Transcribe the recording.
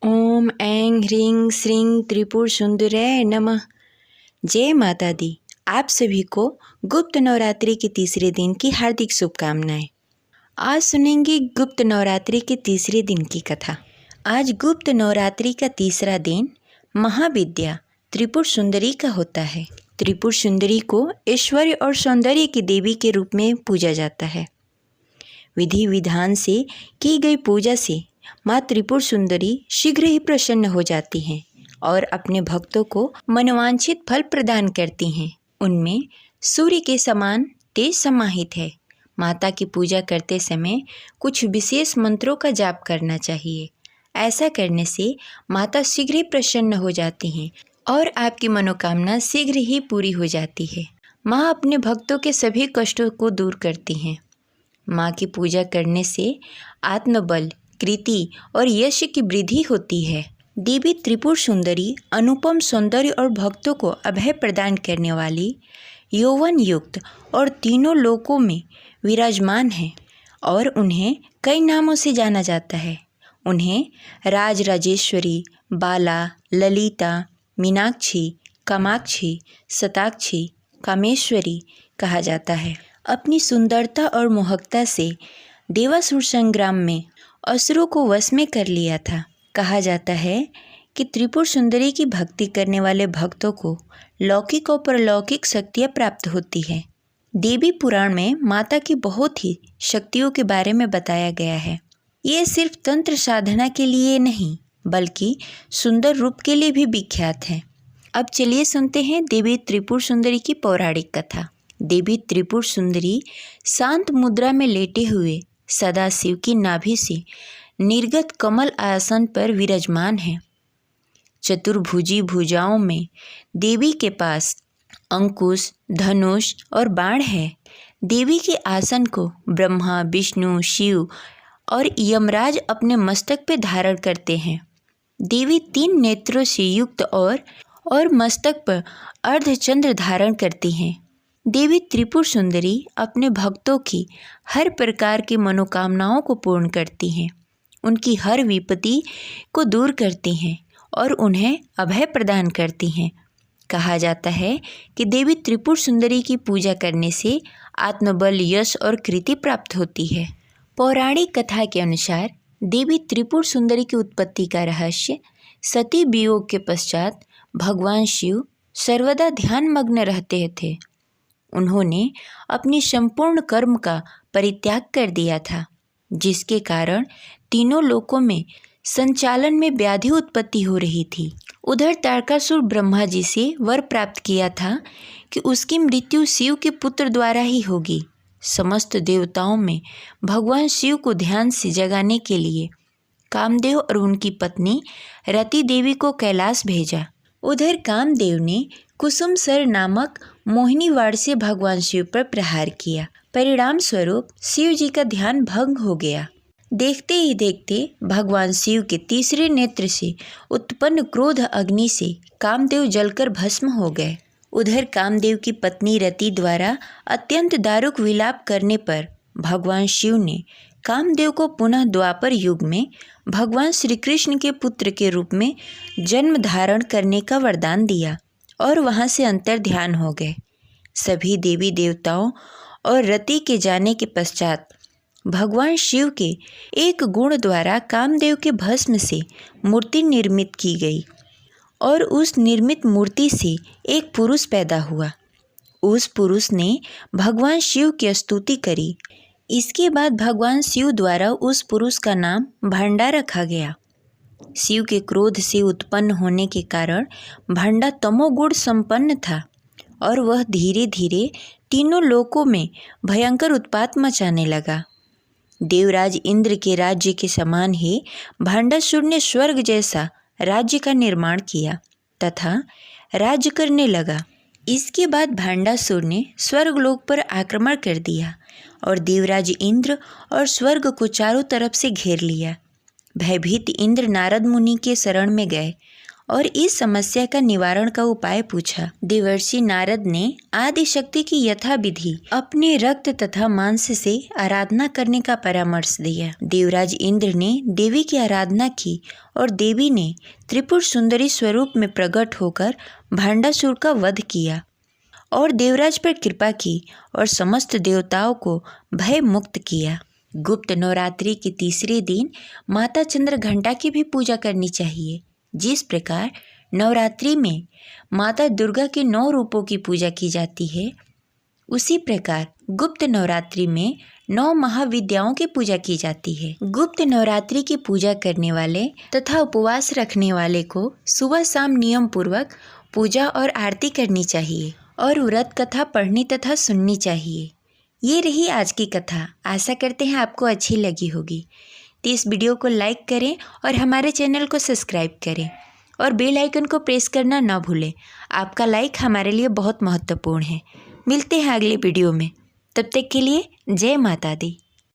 ओम ऐं ह्रीं श्रीं त्रिपुर सुंदराय नमः। जय माता दी। आप सभी को गुप्त नवरात्रि के तीसरे दिन की हार्दिक शुभकामनाएं। आज सुनेंगे गुप्त नवरात्रि के तीसरे दिन की कथा। आज गुप्त नवरात्रि का तीसरा दिन महाविद्या त्रिपुर सुंदरी का होता है। त्रिपुर सुंदरी को ऐश्वर्य और सौंदर्य की देवी के रूप में पूजा जाता है। विधि विधान से की गई पूजा से माँ त्रिपुर सुंदरी शीघ्र ही प्रसन्न हो जाती हैं और अपने भक्तों को मनोवांछित फल प्रदान करती हैं। उनमें सूर्य के समान तेज समाहित है। माता की पूजा करते समय कुछ विशेष मंत्रों का जाप करना चाहिए। ऐसा करने से माता शीघ्र ही प्रसन्न हो जाती हैं और आपकी मनोकामना शीघ्र ही पूरी हो जाती है। माँ अपने भक्तों के सभी कष्टों को दूर करती हैं। माँ की पूजा करने से आत्मबल, कृति और यश की वृद्धि होती है। देवी त्रिपुर सुंदरी अनुपम सौंदर्य और भक्तों को अभय प्रदान करने वाली यौवन युक्त और तीनों लोकों में विराजमान है और उन्हें कई नामों से जाना जाता है। उन्हें राजराजेश्वरी, बाला, ललिता, मीनाक्षी, कामाक्षी, शताक्षी, कामेश्वरी कहा जाता है। अपनी सुंदरता और मोहकता से देवासुर संग्राम में असुरों को वश में कर लिया था। कहा जाता है कि त्रिपुर सुंदरी की भक्ति करने वाले भक्तों को लौकिक और परलौकिक शक्तियाँ प्राप्त होती है। देवी पुराण में माता की बहुत ही शक्तियों के बारे में बताया गया है। ये सिर्फ तंत्र साधना के लिए नहीं बल्कि सुंदर रूप के लिए भी विख्यात है। अब चलिए सुनते हैं देवी त्रिपुर सुंदरी की पौराणिक कथा। देवी त्रिपुर सुंदरी शांत मुद्रा में लेटे हुए सदा शिव की नाभि से निर्गत कमल आसन पर विराजमान है। चतुर्भुजी भुजाओं में देवी के पास अंकुश, धनुष और बाण है। देवी के आसन को ब्रह्मा, विष्णु, शिव और यमराज अपने मस्तक पे धारण करते हैं। देवी 3 नेत्रों से युक्त और मस्तक पर अर्धचंद्र धारण करती हैं। देवी त्रिपुर सुंदरी अपने भक्तों की हर प्रकार की मनोकामनाओं को पूर्ण करती हैं, उनकी हर विपत्ति को दूर करती हैं और उन्हें अभय प्रदान करती हैं। कहा जाता है कि देवी त्रिपुर सुंदरी की पूजा करने से आत्मबल, यश और कृति प्राप्त होती है। पौराणिक कथा के अनुसार देवी त्रिपुर सुंदरी की उत्पत्ति का रहस्य सती वियोग के पश्चात भगवान शिव सर्वदा ध्यानमग्न रहते थे। उन्होंने अपनी संपूर्ण कर्म का परित्याग कर दिया था, जिसके कारण तीनों लोकों में संचालन में व्याधि उत्पत्ति हो रही थी। उधर तारकासुर ब्रह्मा जी से वर प्राप्त किया था कि उसकी मृत्यु शिव के पुत्र द्वारा ही होगी। समस्त देवताओं में भगवान शिव को ध्यान से जगाने के लिए कामदेव और उनकी पत्नी रति देवी को कैलाश भेजा। उधर कामदेव ने कुसुमसर नामक मोहिनी वाड़ से भगवान शिव पर प्रहार किया। परिणाम स्वरूप शिव जी का ध्यान भंग हो गया। देखते ही देखते भगवान शिव के तीसरे नेत्र से उत्पन्न क्रोध अग्नि से कामदेव जलकर भस्म हो गए। उधर कामदेव की पत्नी रति द्वारा अत्यंत दारुक विलाप करने पर भगवान शिव ने कामदेव को पुनः द्वापर युग में भगवान श्री कृष्ण के पुत्र के रूप में जन्म धारण करने का वरदान दिया और वहां से अंतर ध्यान हो गए। सभी देवी देवताओं और रति के जाने के पश्चात भगवान शिव के एक गुण द्वारा कामदेव के भस्म से मूर्ति निर्मित की गई और उस निर्मित मूर्ति से एक पुरुष पैदा हुआ। उस पुरुष ने भगवान शिव की स्तुति करी। इसके बाद भगवान शिव द्वारा उस पुरुष का नाम भंडा रखा गया। शिव के क्रोध से उत्पन्न होने के कारण भंडा तमोगुण संपन्न था और वह धीरे धीरे तीनों लोकों में भयंकर उत्पात मचाने लगा। देवराज इंद्र के राज्य के समान ही भंडासुर ने स्वर्ग जैसा राज्य का निर्माण किया तथा राज्य करने लगा। इसके बाद भंडासुर ने स्वर्गलोक पर आक्रमण कर दिया और देवराज इंद्र और स्वर्ग को चारों तरफ से घेर लिया। भयभीत इंद्र नारद मुनि के शरण में गए और इस समस्या का निवारण का उपाय पूछा। देवर्षि नारद ने आदि शक्ति की यथाविधि अपने रक्त तथा मांस से आराधना करने का परामर्श दिया। देवराज इंद्र ने देवी की आराधना की और देवी ने त्रिपुर सुंदरी स्वरूप में प्रकट होकर भांडासुर का वध किया और देवराज पर कृपा की और समस्त देवताओं को भय मुक्त किया। गुप्त नवरात्रि के तीसरे दिन माता चंद्रघंटा की भी पूजा करनी चाहिए। जिस प्रकार नवरात्रि में माता दुर्गा के 9 रूपों की पूजा की जाती है, उसी प्रकार गुप्त नवरात्रि में 9 महाविद्याओं की पूजा की जाती है। गुप्त नवरात्रि की पूजा करने वाले तथा उपवास रखने वाले को सुबह शाम नियम पूर्वक पूजा और आरती करनी चाहिए और व्रत कथा पढ़नी तथा सुननी चाहिए। ये रही आज की कथा। आशा करते हैं आपको अच्छी लगी होगी। तो इस वीडियो को लाइक करें और हमारे चैनल को सब्सक्राइब करें और बेल आइकन को प्रेस करना ना भूलें। आपका लाइक हमारे लिए बहुत महत्वपूर्ण है। मिलते हैं अगले वीडियो में। तब तक के लिए जय माता दी।